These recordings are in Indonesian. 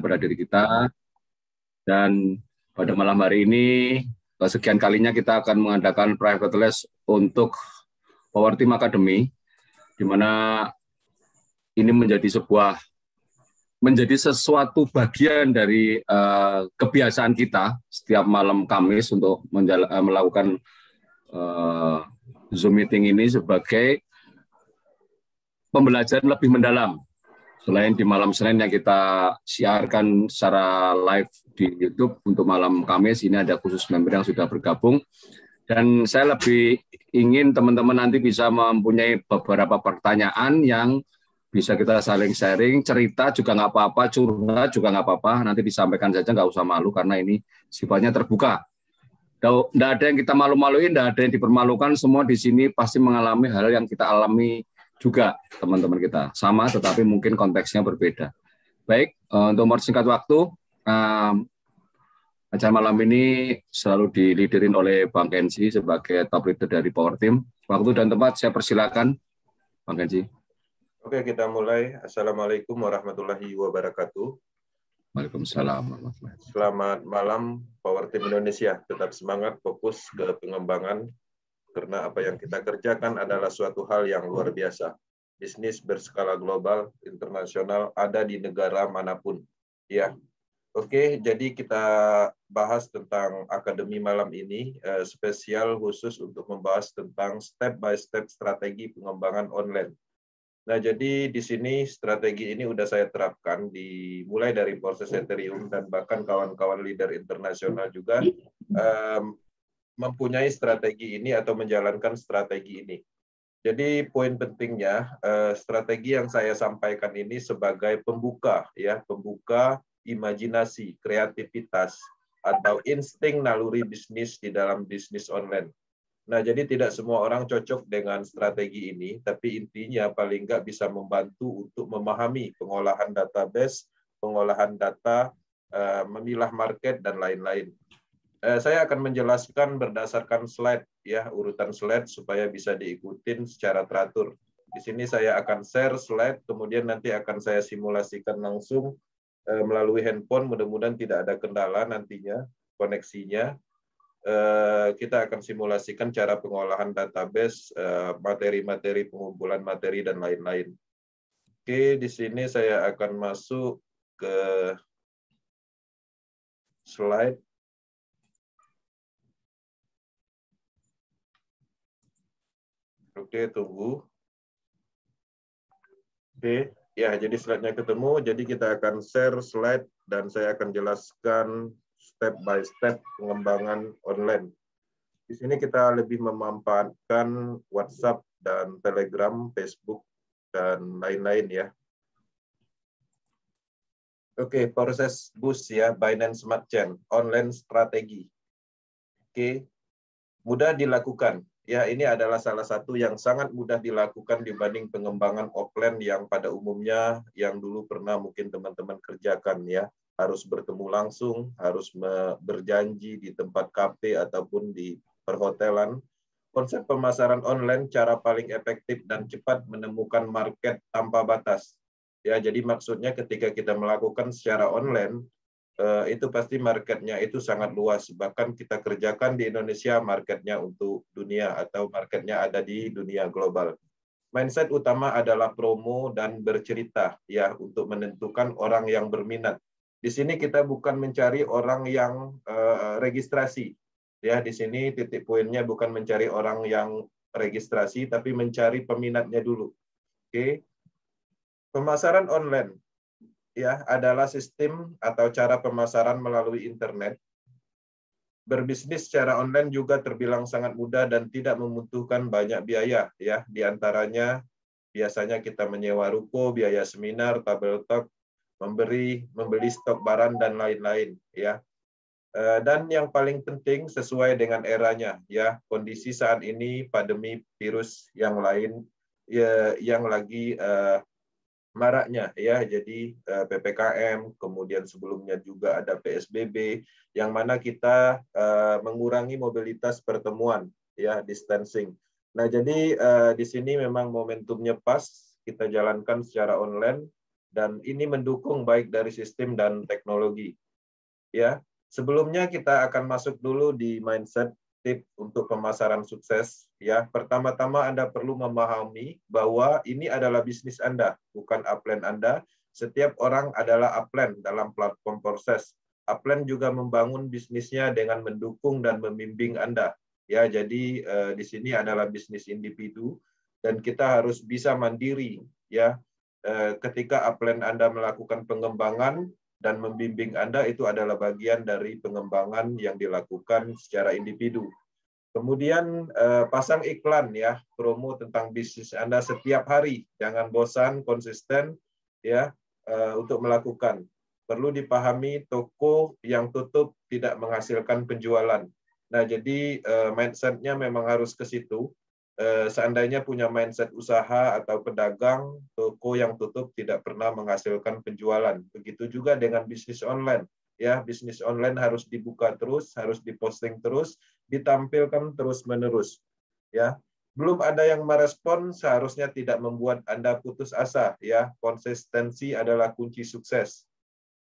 pada diri kita. Dan pada malam hari ini, sekian kalinya kita akan mengadakan private class untuk Power Team Academy, di mana ini menjadi sesuatu bagian dari kebiasaan kita setiap malam Kamis untuk melakukan Zoom meeting ini sebagai pembelajaran lebih mendalam. Selain di malam Senin yang kita siarkan secara live di YouTube, untuk malam Kamis ini ada khusus member yang sudah bergabung. Dan saya lebih ingin teman-teman nanti bisa mempunyai beberapa pertanyaan yang bisa kita saling sharing, cerita juga nggak apa-apa, curhat juga nggak apa-apa, nanti disampaikan saja, nggak usah malu karena ini sifatnya terbuka. Nggak ada yang kita malu-maluin, nggak ada yang dipermalukan, semua di sini pasti mengalami hal yang kita alami juga, teman-teman kita. Sama, tetapi mungkin konteksnya berbeda. Baik, untuk mempersingkat waktu, acara malam ini selalu diliderin oleh Bang Kenzi sebagai top leader dari Power Team. Waktu dan tempat saya persilakan, Bang Kenzi. Oke, kita mulai. Assalamualaikum warahmatullahi wabarakatuh. Waalaikumsalam. Selamat malam, Power Team Indonesia. Tetap semangat, fokus ke pengembangan, karena apa yang kita kerjakan adalah suatu hal yang luar biasa. Bisnis berskala global, internasional, ada di negara manapun. Ya, oke. Jadi kita bahas tentang akademi malam ini, spesial khusus untuk membahas tentang step by step strategi pengembangan online. Nah, jadi di sini strategi ini udah saya terapkan mulai dari proses Ethereum, dan bahkan kawan-kawan leader internasional juga mempunyai strategi ini atau menjalankan strategi ini. Jadi poin pentingnya, strategi yang saya sampaikan ini sebagai pembuka, ya, pembuka imajinasi, kreativitas, atau insting naluri bisnis di dalam bisnis online. Nah, jadi tidak semua orang cocok dengan strategi ini, tapi intinya paling nggak bisa membantu untuk memahami pengolahan database, pengolahan data, memilah market, dan lain-lain. Saya akan menjelaskan berdasarkan slide, ya, urutan slide supaya bisa diikutin secara teratur. Di sini saya akan share slide, kemudian nanti akan saya simulasikan langsung melalui handphone. Mudah-mudahan tidak ada kendala nantinya koneksinya. Kita akan simulasikan cara pengolahan database, materi-materi, pengumpulan materi, dan lain-lain. Oke, di sini saya akan masuk ke slide. Oke, tunggu. Oke, ya, jadi slide-nya ketemu. Jadi kita akan share slide dan saya akan jelaskan step by step pengembangan online. Di sini kita lebih memanfaatkan WhatsApp dan Telegram, Facebook, dan lain-lain, ya. Oke, proses BUS, ya, Binance Smart Chain, online strategi. Oke, mudah dilakukan. Ya, ini adalah salah satu yang sangat mudah dilakukan dibanding pengembangan offline yang pada umumnya yang dulu pernah mungkin teman-teman kerjakan, ya. Harus bertemu langsung, harus berjanji di tempat kafe ataupun di perhotelan. Konsep pemasaran online cara paling efektif dan cepat menemukan market tanpa batas. Ya, jadi maksudnya ketika kita melakukan secara online, itu pasti marketnya itu sangat luas. Bahkan kita kerjakan di Indonesia, marketnya untuk dunia atau marketnya ada di dunia global. Mindset utama adalah promo dan bercerita, ya, untuk menentukan orang yang berminat. Di sini kita bukan mencari orang yang registrasi, ya. Di sini titik poinnya bukan mencari orang yang registrasi, tapi mencari peminatnya dulu. Oke, pemasaran online, ya, adalah sistem atau cara pemasaran melalui internet. Berbisnis secara online juga terbilang sangat mudah dan tidak membutuhkan banyak biaya, ya. Di antaranya biasanya kita menyewa ruko, biaya seminar, tabel talk, membeli stok barang, dan lain-lain, ya. Dan yang paling penting sesuai dengan eranya, ya, kondisi saat ini pandemi virus yang lain, ya, yang lagi maraknya, ya. Jadi PPKM, kemudian sebelumnya juga ada PSBB, yang mana kita mengurangi mobilitas pertemuan, ya, distancing. Nah, jadi di sini memang momentumnya pas kita jalankan secara online, dan ini mendukung baik dari sistem dan teknologi. Ya, sebelumnya kita akan masuk dulu di mindset tip untuk pemasaran sukses. Ya, pertama-tama Anda perlu memahami bahwa ini adalah bisnis Anda, bukan upline Anda. Setiap orang adalah upline dalam platform proses. Upline juga membangun bisnisnya dengan mendukung dan membimbing Anda. Ya, jadi di sini adalah bisnis individu dan kita harus bisa mandiri. Ya, ketika upline Anda melakukan pengembangan dan membimbing Anda, itu adalah bagian dari pengembangan yang dilakukan secara individu. Kemudian pasang iklan ya, promo tentang bisnis Anda setiap hari, jangan bosan, konsisten ya untuk melakukan. Perlu dipahami toko yang tutup tidak menghasilkan penjualan. Nah, jadi mindset-nya memang harus ke situ. Seandainya punya mindset usaha atau pedagang, toko yang tutup tidak pernah menghasilkan penjualan. Begitu juga dengan bisnis online. Ya, bisnis online harus dibuka terus, harus diposting terus, ditampilkan terus-menerus. Ya, belum ada yang merespon, seharusnya tidak membuat Anda putus asa. Ya, konsistensi adalah kunci sukses.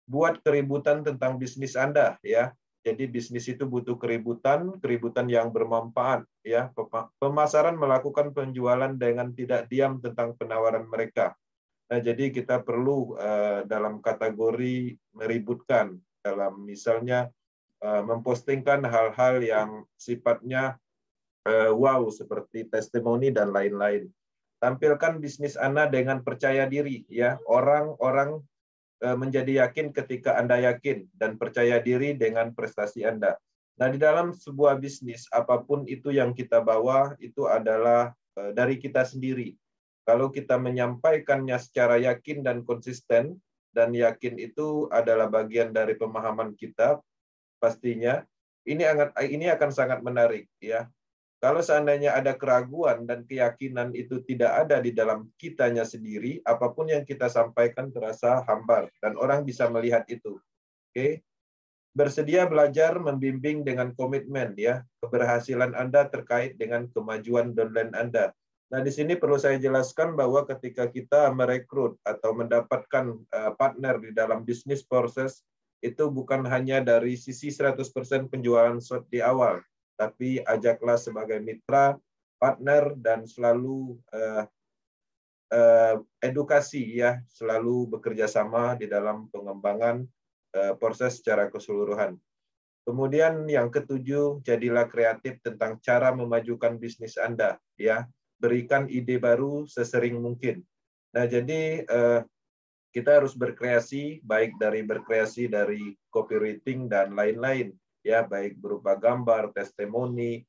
Buat keributan tentang bisnis Anda. Ya, jadi bisnis itu butuh keributan yang bermanfaat. Ya, pemasaran melakukan penjualan dengan tidak diam tentang penawaran mereka. Nah, jadi kita perlu dalam kategori meributkan, dalam misalnya mempostingkan hal-hal yang sifatnya wow seperti testimoni dan lain-lain. Tampilkan bisnis Anda dengan percaya diri. Ya, orang-orang menjadi yakin ketika Anda yakin dan percaya diri dengan prestasi Anda. Nah, di dalam sebuah bisnis, apapun itu yang kita bawa, itu adalah dari kita sendiri. Kalau kita menyampaikannya secara yakin dan konsisten, dan yakin itu adalah bagian dari pemahaman kita, pastinya, ini akan sangat menarik. Ya. Kalau seandainya ada keraguan dan keyakinan itu tidak ada di dalam kitanya sendiri, apapun yang kita sampaikan terasa hambar dan orang bisa melihat itu. Oke. Bersedia belajar membimbing dengan komitmen ya. Keberhasilan Anda terkait dengan kemajuan downline Anda. Nah, di sini perlu saya jelaskan bahwa ketika kita merekrut atau mendapatkan partner di dalam bisnis proses, itu bukan hanya dari sisi 100% penjualan shot di awal, tapi ajaklah sebagai mitra, partner, dan selalu edukasi ya, selalu bekerja sama di dalam pengembangan proses secara keseluruhan. Kemudian yang ketujuh, jadilah kreatif tentang cara memajukan bisnis Anda ya, berikan ide baru sesering mungkin. Nah, jadi kita harus berkreasi, baik dari berkreasi dari copywriting dan lain-lain ya, baik berupa gambar, testimoni,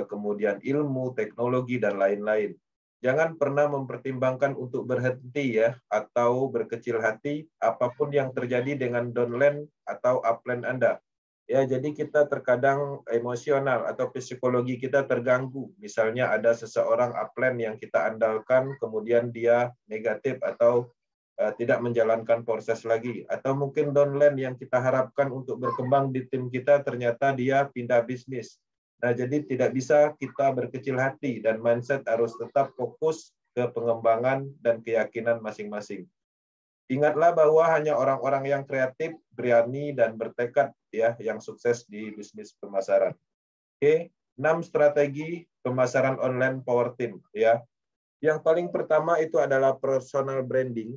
kemudian ilmu, teknologi, dan lain-lain. Jangan pernah mempertimbangkan untuk berhenti ya, atau berkecil hati apapun yang terjadi dengan downline atau upline Anda. Ya, jadi kita terkadang emosional atau psikologi kita terganggu. Misalnya ada seseorang upline yang kita andalkan, kemudian dia negatif atau tidak menjalankan proses lagi. Atau mungkin downline yang kita harapkan untuk berkembang di tim kita, ternyata dia pindah bisnis. Nah, jadi tidak bisa kita berkecil hati dan mindset harus tetap fokus ke pengembangan dan keyakinan masing-masing. Ingatlah bahwa hanya orang-orang yang kreatif, berani, dan bertekad ya yang sukses di bisnis pemasaran. Oke, 6 strategi pemasaran online power team ya. Yang paling pertama itu adalah personal branding.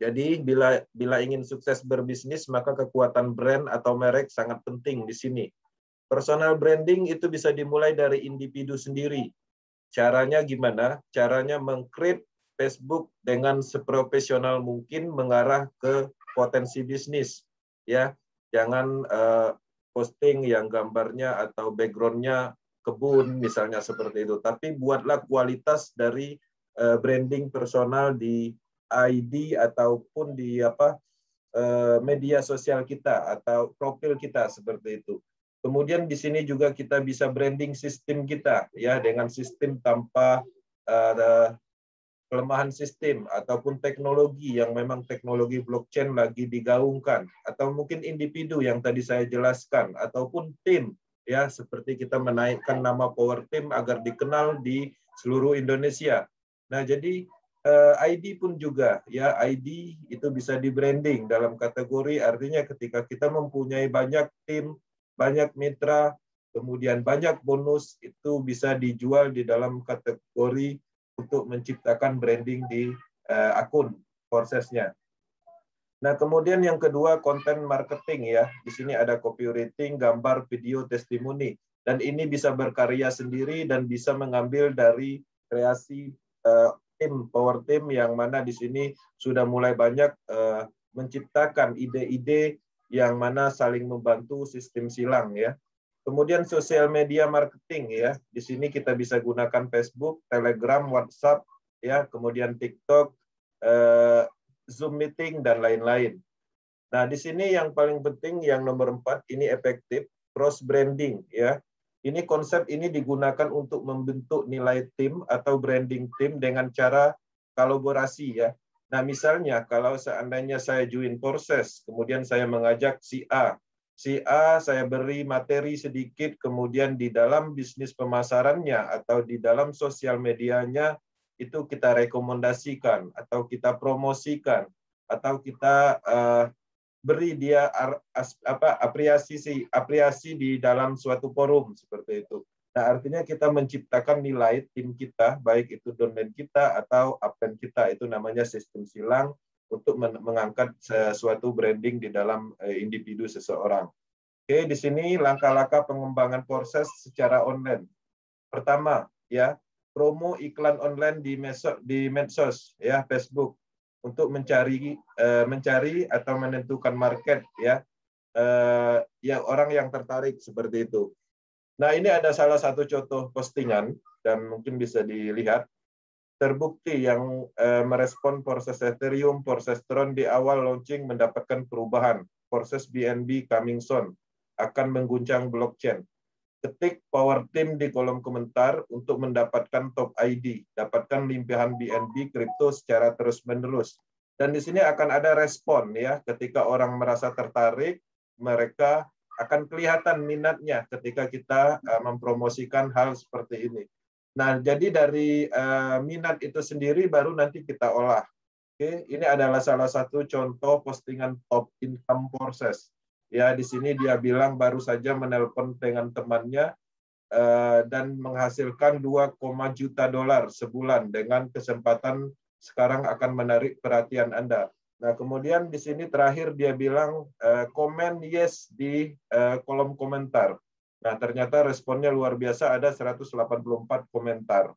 Jadi bila ingin sukses berbisnis, maka kekuatan brand atau merek sangat penting di sini. Personal branding itu bisa dimulai dari individu sendiri. Caranya gimana? Caranya meng-create Facebook dengan seprofesional mungkin mengarah ke potensi bisnis. Ya, jangan posting yang gambarnya atau background-nya kebun misalnya seperti itu. Tapi buatlah kualitas dari branding personal di ID ataupun di media sosial kita atau profil kita seperti itu. Kemudian di sini juga kita bisa branding sistem kita ya, dengan sistem tanpa kelemahan sistem ataupun teknologi yang memang teknologi blockchain lagi digaungkan, atau mungkin individu yang tadi saya jelaskan, ataupun tim ya, seperti kita menaikkan nama Power Team agar dikenal di seluruh Indonesia. Nah, jadi ID pun juga, ya ID itu bisa di branding dalam kategori, artinya ketika kita mempunyai banyak tim, banyak mitra, kemudian banyak bonus, itu bisa dijual di dalam kategori untuk menciptakan branding di akun prosesnya. Nah, kemudian yang kedua, konten marketing ya. Di sini ada copywriting, gambar, video, testimoni. Dan ini bisa berkarya sendiri dan bisa mengambil dari kreasi tim, power team, yang mana di sini sudah mulai banyak menciptakan ide-ide yang mana saling membantu sistem silang ya. Kemudian sosial media marketing ya. Di sini kita bisa gunakan Facebook, Telegram, WhatsApp ya, kemudian TikTok, Zoom meeting, dan lain-lain. Nah, di sini yang paling penting, yang nomor 4, ini efektif, cross branding ya. Ini konsep ini digunakan untuk membentuk nilai tim atau branding tim dengan cara kolaborasi ya. Nah, misalnya kalau seandainya saya join proses, kemudian saya mengajak si A saya beri materi sedikit, kemudian di dalam bisnis pemasarannya atau di dalam sosial medianya itu kita rekomendasikan atau kita promosikan atau kita beri dia apresiasi di dalam suatu forum seperti itu. Nah, artinya kita menciptakan nilai tim kita, baik itu domain kita atau upline kita, itu namanya sistem silang untuk mengangkat suatu branding di dalam individu seseorang. Oke, di sini langkah-langkah pengembangan proses secara online. Pertama, ya, promo iklan online di medsos ya, Facebook, untuk mencari atau menentukan market ya, orang yang tertarik seperti itu. Nah, ini ada salah satu contoh postingan dan mungkin bisa dilihat. Terbukti yang merespon proses Ethereum, proses Tron di awal launching mendapatkan perubahan. Proses BNB coming soon akan mengguncang blockchain. Ketik power team di kolom komentar untuk mendapatkan top ID, dapatkan limpahan BNB kripto secara terus-menerus. Dan di sini akan ada respon ya, ketika orang merasa tertarik, mereka akan kelihatan minatnya ketika kita mempromosikan hal seperti ini. Nah, jadi dari minat itu sendiri baru nanti kita olah. Oke, ini adalah salah satu contoh postingan top income process. Ya, di sini dia bilang baru saja menelpon dengan temannya dan menghasilkan 2, juta dolar sebulan dengan kesempatan sekarang akan menarik perhatian Anda. Nah, kemudian di sini terakhir dia bilang komen yes di kolom komentar. Nah, ternyata responnya luar biasa, ada 184 komentar.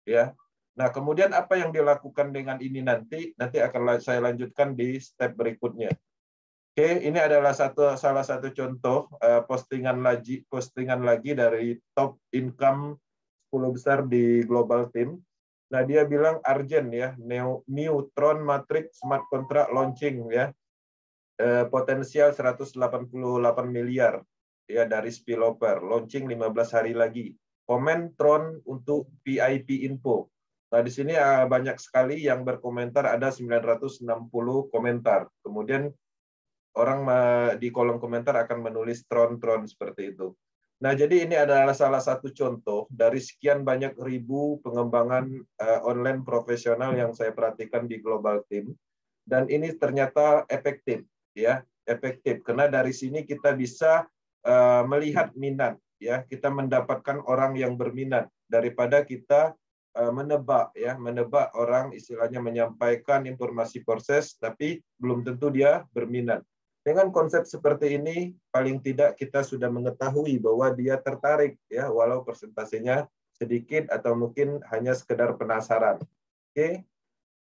Ya. Nah, kemudian apa yang dilakukan dengan ini nanti akan saya lanjutkan di step berikutnya. Oke, ini adalah salah satu contoh postingan lagi dari top income 10 besar di global team. Nah, dia bilang urgent ya, Neutron Matrix smart contract launching ya, potensial 188 miliar ya dari spillover, launching 15 hari lagi. Komen Tron untuk VIP info. Nah, di sini banyak sekali yang berkomentar, ada 960 komentar. Kemudian orang di kolom komentar akan menulis Tron seperti itu. Nah, jadi ini adalah salah satu contoh dari sekian banyak ribu pengembangan online profesional yang saya perhatikan di Global Team, dan ini ternyata efektif, ya, efektif. Karena dari sini kita bisa melihat minat, ya, kita mendapatkan orang yang berminat daripada kita menebak orang, istilahnya menyampaikan informasi proses, tapi belum tentu dia berminat. Dengan konsep seperti ini, paling tidak kita sudah mengetahui bahwa dia tertarik, ya, walau persentasenya sedikit atau mungkin hanya sekedar penasaran. Oke.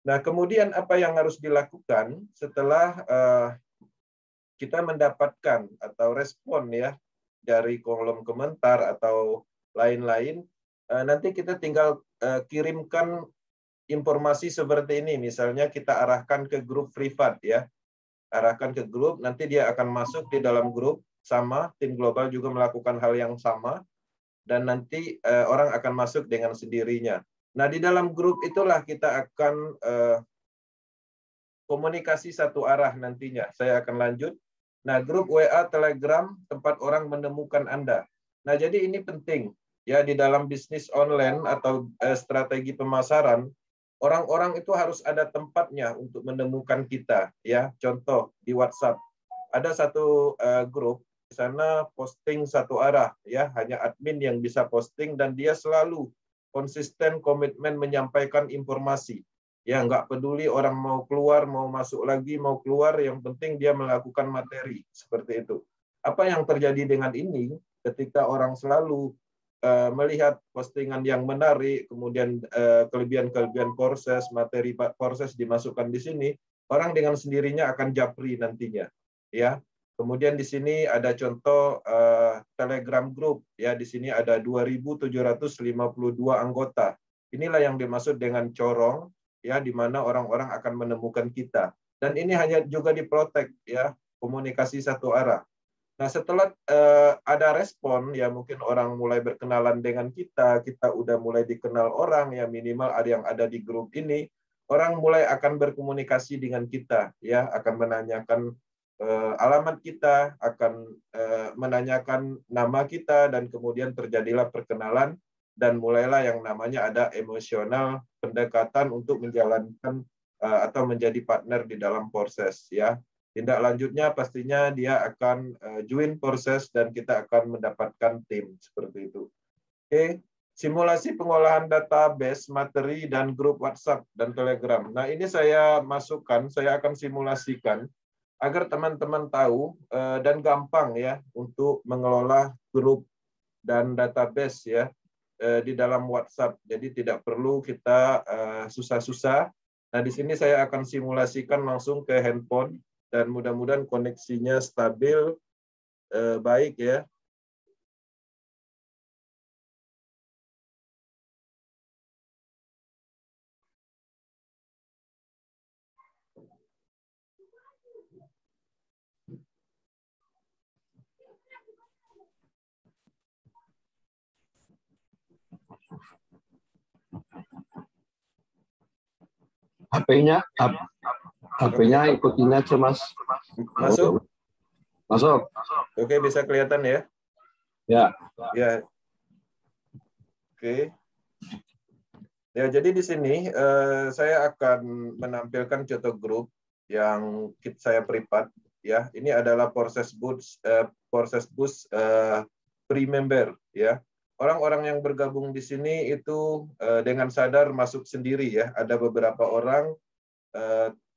Nah, kemudian apa yang harus dilakukan setelah kita mendapatkan atau respon ya dari kolom komentar atau lain-lain, nanti kita tinggal kirimkan informasi seperti ini. Misalnya kita arahkan ke grup privat ya. Arahkan ke grup, nanti dia akan masuk di dalam grup, sama tim global juga melakukan hal yang sama, dan nanti orang akan masuk dengan sendirinya. Nah, di dalam grup itulah kita akan komunikasi satu arah nantinya. Saya akan lanjut. Nah, grup WA, Telegram, tempat orang menemukan Anda. Nah, jadi ini penting ya di dalam bisnis online atau strategi pemasaran. Orang-orang itu harus ada tempatnya untuk menemukan kita, ya. Contoh di WhatsApp ada satu grup di sana posting satu arah, ya, hanya admin yang bisa posting dan dia selalu konsisten komitmen menyampaikan informasi. Ya, nggak peduli orang mau keluar, mau masuk lagi, mau keluar, yang penting dia melakukan materi seperti itu. Apa yang terjadi dengan ini ketika orang selalu melihat postingan yang menarik, kemudian kelebihan-kelebihan proses, materi proses dimasukkan di sini, orang dengan sendirinya akan japri nantinya, ya. Kemudian di sini ada contoh Telegram Group, ya. Di sini ada 2.752 anggota. Inilah yang dimaksud dengan corong, ya, di mana orang-orang akan menemukan kita. Dan ini hanya juga diprotek, ya, komunikasi satu arah. Nah, setelah ada respon, ya mungkin orang mulai berkenalan dengan kita udah mulai dikenal orang, ya minimal ada yang ada di grup ini, orang mulai akan berkomunikasi dengan kita, ya akan menanyakan alamat kita, akan menanyakan nama kita, dan kemudian terjadilah perkenalan, dan mulailah yang namanya ada emosional pendekatan untuk menjalankan atau menjadi partner di dalam proses, ya. Tindak lanjutnya pastinya dia akan join proses dan kita akan mendapatkan tim seperti itu. Oke, simulasi pengolahan database, materi, dan grup WhatsApp dan Telegram. Nah, ini saya masukkan, saya akan simulasikan agar teman-teman tahu dan gampang, ya, untuk mengelola grup dan database, ya, di dalam WhatsApp. Jadi tidak perlu kita susah-susah. Nah, di sini saya akan simulasikan langsung ke handphone dan mudah-mudahan koneksinya stabil, baik, ya. HP-nya ikutin aja, Mas. Masuk? Masuk. Oke, bisa kelihatan, ya? Ya. Ya. Oke. Ya, jadi di sini saya akan menampilkan contoh grup yang saya privat, ya. Ini adalah proses bus pre-member, ya. Orang-orang yang bergabung di sini itu dengan sadar masuk sendiri, ya. Ada beberapa orang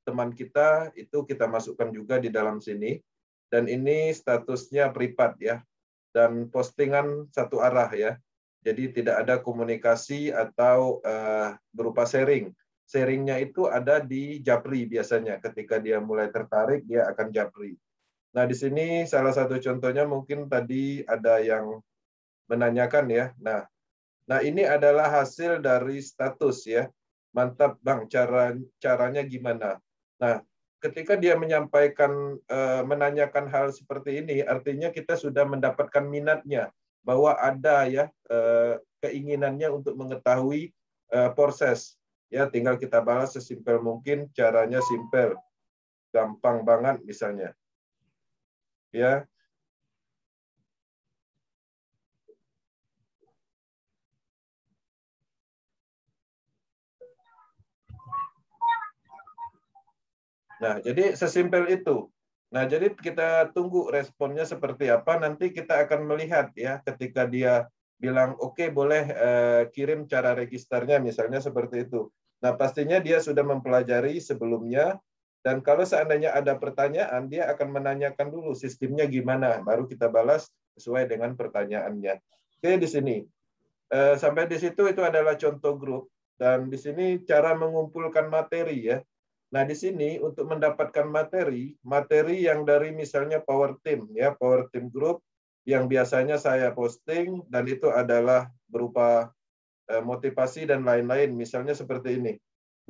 teman kita itu kita masukkan juga di dalam sini, dan ini statusnya privat, ya, dan postingan satu arah, ya. Jadi tidak ada komunikasi atau berupa sharing. Sharingnya itu ada di Japri biasanya. Ketika dia mulai tertarik, dia akan Japri. Nah, di sini salah satu contohnya mungkin tadi ada yang menanyakan, ya. Nah, ini adalah hasil dari status, ya. Mantap, Bang, caranya gimana? Nah, ketika dia menyampaikan, menanyakan hal seperti ini, artinya kita sudah mendapatkan minatnya, bahwa ada, ya, keinginannya untuk mengetahui proses. Ya, tinggal kita balas sesimpel mungkin, caranya simpel, gampang banget misalnya. Ya. Nah, jadi sesimpel itu. Nah, jadi kita tunggu responnya seperti apa, nanti kita akan melihat, ya, ketika dia bilang, oke, boleh kirim cara registernya, misalnya seperti itu. Nah, pastinya dia sudah mempelajari sebelumnya, dan kalau seandainya ada pertanyaan, dia akan menanyakan dulu sistemnya gimana, baru kita balas sesuai dengan pertanyaannya. Oke, di sini. Sampai di situ itu adalah contoh grup, dan di sini cara mengumpulkan materi, ya. Nah, di sini untuk mendapatkan materi yang dari misalnya Power Team, ya, Power Team Group yang biasanya saya posting, dan itu adalah berupa motivasi dan lain-lain, misalnya seperti ini.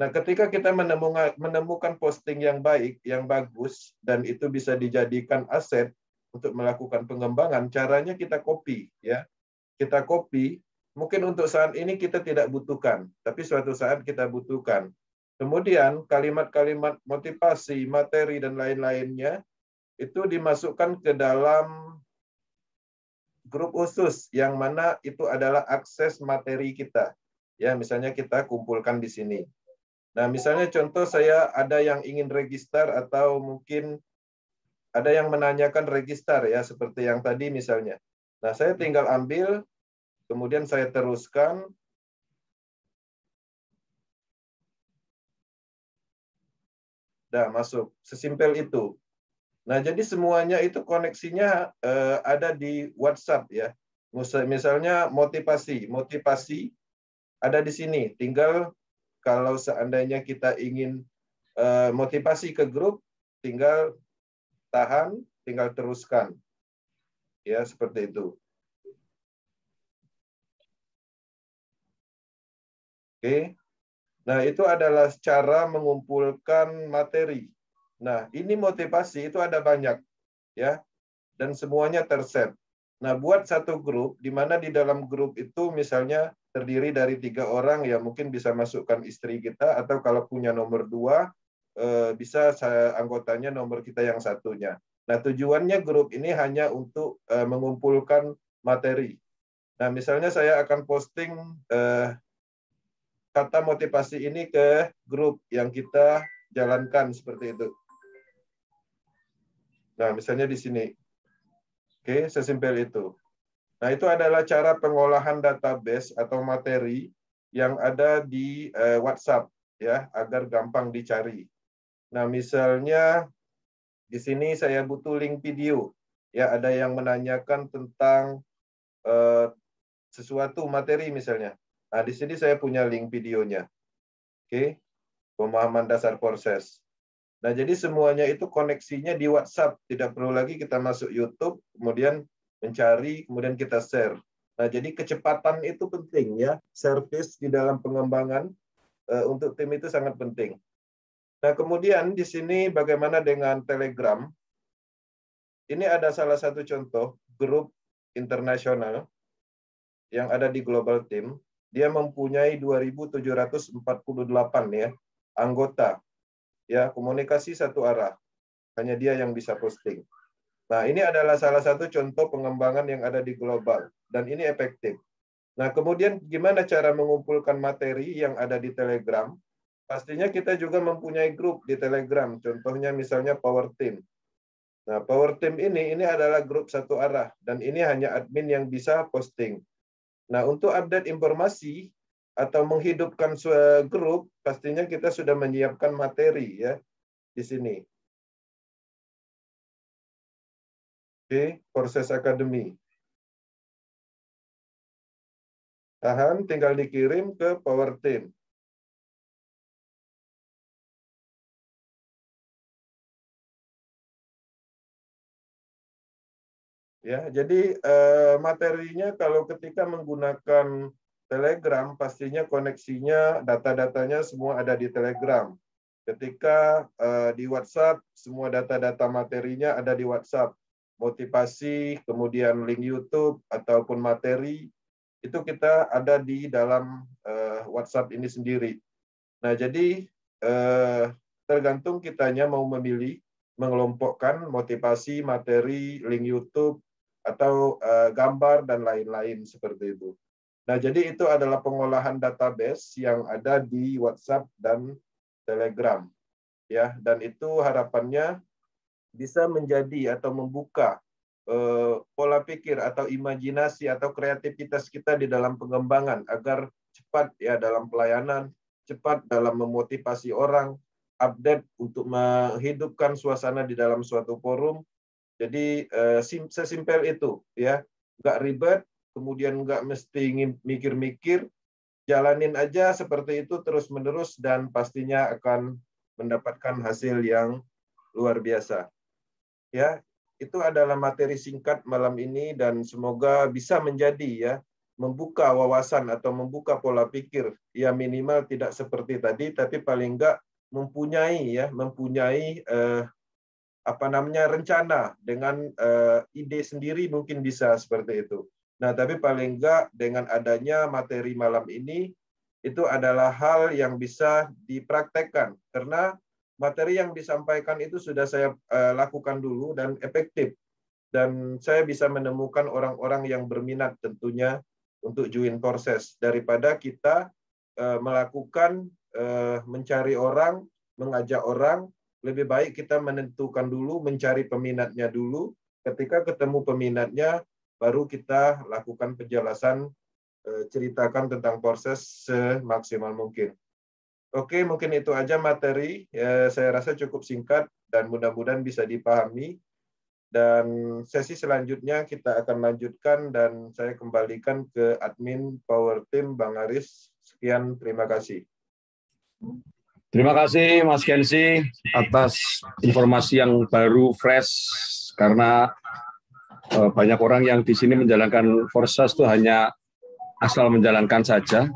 Nah, ketika kita menemukan posting yang baik, yang bagus, dan itu bisa dijadikan aset untuk melakukan pengembangan, caranya kita copy, ya. Kita copy, mungkin untuk saat ini kita tidak butuhkan, tapi suatu saat kita butuhkan. Kemudian kalimat-kalimat motivasi, materi, dan lain-lainnya itu dimasukkan ke dalam grup khusus yang mana itu adalah akses materi kita. Ya, misalnya kita kumpulkan di sini. Nah, misalnya contoh saya ada yang ingin register atau mungkin ada yang menanyakan register ya, seperti yang tadi misalnya. Nah, saya tinggal ambil, kemudian saya teruskan. Dah masuk. Sesimpel itu. Nah, jadi semuanya itu koneksinya ada di WhatsApp ya. Misalnya motivasi. Motivasi ada di sini. Tinggal kalau seandainya kita ingin motivasi ke grup, tinggal tahan, tinggal teruskan. Ya, seperti itu. Oke. Nah, itu adalah cara mengumpulkan materi. Nah, ini motivasi itu ada banyak ya, dan semuanya terset. Nah, buat satu grup, di mana di dalam grup itu misalnya terdiri dari 3 orang, ya mungkin bisa masukkan istri kita, atau kalau punya nomor 2, bisa anggotanya nomor kita yang satunya. Nah, tujuannya grup ini hanya untuk mengumpulkan materi. Nah, misalnya saya akan posting kata motivasi ini ke grup yang kita jalankan seperti itu. Nah, misalnya di sini. Oke, sesimpel itu. Nah, itu adalah cara pengolahan database atau materi yang ada di WhatsApp ya, agar gampang dicari. Nah, misalnya di sini saya butuh link video. Ya, ada yang menanyakan tentang sesuatu materi misalnya. Nah, di sini saya punya link videonya. Oke, pemahaman dasar proses. Nah, jadi semuanya itu koneksinya di WhatsApp. Tidak perlu lagi kita masuk YouTube, kemudian mencari, kemudian kita share. Nah, jadi kecepatan itu penting ya. Service di dalam pengembangan untuk tim itu sangat penting. Nah, kemudian di sini bagaimana dengan Telegram? Ini ada salah satu contoh grup internasional yang ada di Global Team. Dia mempunyai 2.748 ya anggota. Ya, komunikasi satu arah. Hanya dia yang bisa posting. Nah, ini adalah salah satu contoh pengembangan yang ada di global. Dan ini efektif. Nah, kemudian gimana cara mengumpulkan materi yang ada di Telegram? Pastinya kita juga mempunyai grup di Telegram. Contohnya misalnya Power Team. Nah, Power Team ini adalah grup satu arah. Dan ini hanya admin yang bisa posting. Nah, untuk update informasi atau menghidupkan grup, pastinya kita sudah menyiapkan materi ya di sini. Oke, proses akademi. Tahan, tinggal dikirim ke Power Team. Ya, jadi materinya kalau ketika menggunakan Telegram, pastinya koneksinya, data-datanya semua ada di Telegram. Ketika di WhatsApp, semua data-data materinya ada di WhatsApp. Motivasi, kemudian link YouTube, ataupun materi, itu kita ada di dalam WhatsApp ini sendiri. Nah, jadi tergantung kitanya mau memilih, mengelompokkan motivasi, materi, link YouTube, atau gambar, dan lain-lain seperti itu. Nah, jadi itu adalah pengolahan database yang ada di WhatsApp dan Telegram. Ya, dan itu harapannya bisa menjadi atau membuka pola pikir atau imajinasi atau kreativitas kita di dalam pengembangan agar cepat ya dalam pelayanan, cepat dalam memotivasi orang, update untuk menghidupkan suasana di dalam suatu forum. Jadi sesimpel itu ya, nggak ribet, kemudian nggak mesti mikir-mikir, jalanin aja seperti itu terus-menerus dan pastinya akan mendapatkan hasil yang luar biasa. Ya, itu adalah materi singkat malam ini dan semoga bisa menjadi ya membuka wawasan atau membuka pola pikir ya, minimal tidak seperti tadi tapi paling enggak mempunyai rencana dengan ide sendiri, mungkin bisa seperti itu. Nah, tapi paling enggak dengan adanya materi malam ini itu adalah hal yang bisa dipraktekkan karena materi yang disampaikan itu sudah saya lakukan dulu dan efektif. Dan saya bisa menemukan orang-orang yang berminat tentunya untuk join proses daripada kita melakukan mencari orang, mengajak orang, lebih baik kita menentukan dulu, mencari peminatnya dulu. Ketika ketemu peminatnya, baru kita lakukan penjelasan, ceritakan tentang proses semaksimal mungkin. Oke, mungkin itu aja materi. Saya rasa cukup singkat dan mudah-mudahan bisa dipahami. Dan sesi selanjutnya kita akan lanjutkan dan saya kembalikan ke admin Power Team Bang Aris. Sekian, terima kasih. Terima kasih Mas Kensi atas informasi yang baru, fresh, karena banyak orang yang di sini menjalankan Forsas itu hanya asal menjalankan saja.